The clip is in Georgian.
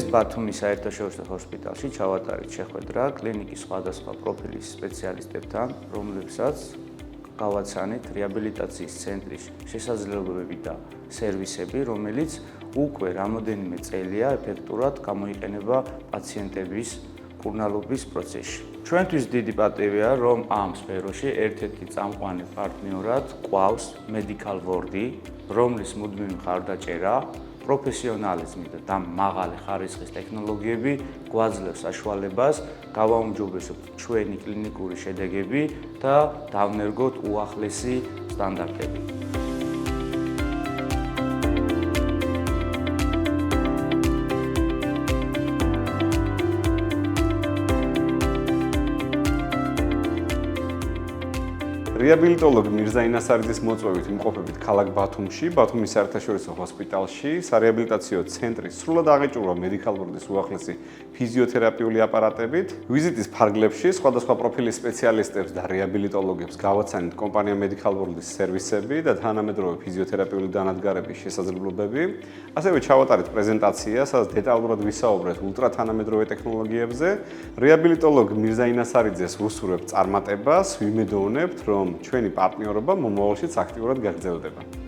ბათუმის საერთაშორისო ჰოსპიტალში ჩავატარეთ შეხვედრა კლინიკის სხვადასხვა პროფილის სპეციალისტებთან, რომლებსაც გავაცანით რეაბილიტაციის ცენტრის შესაძლებლობები და სერვისები, რომელიც უკვე რამოდენიმე წელია ეფექტურად გამოიყენება პაციენტების მკურნალობის პროცესში. ჩვენთვის დიდი პატივია, რომ ამ სფეროში ერთ-ერთი წამყვანი პარტნიორად გვყავს Medical World-ი, რომლის მუდმივი მხარდაჭერა, პროფესიონალიზმი და მაღალი ხარისხის ტექნოლოგიები გვაძლევს საშუალებას გავაუმჯობესოთ ჩვენი კლინიკური შედეგები და დავნერგოთ უახლესი სტანდარტები. რეაბილიტოლოგი მირზა ინასარიძის მოწვევით იმყოფებით ქალაქ ბათუმში, ბათუმის საერთაშორისო ჰოსპიტალში, სარეაბილიტაციო ცენტრი სრულად აღიჭურვა Medical World-ის უახლესი ფიზიოთერაპიული აპარატებით. ვიზიტის ფარგლებში სხვადასხვა პროფილის სპეციალისტებს და რეაბილიტოლოგებს გავაცანით კომპანია Medical World-ის სერვისები და თანამედროვე ფიზიოთერაპიული დანადგარების შესაძლებლობები. ასევე ჩავატარეთ პრეზენტაცია, სადაც დეტალურად ვისაუბრეთ ულტრათანამედროვე ტექნოლოგიებზე. რეაბილიტოლოგ მირზა ინასარიძეს ვუსურვებთ წარმატებას, ვიმედოვნებთ, რომ ჩვენი პარტნიორობა მომავალშიც აქტიურად გაგრძელდება.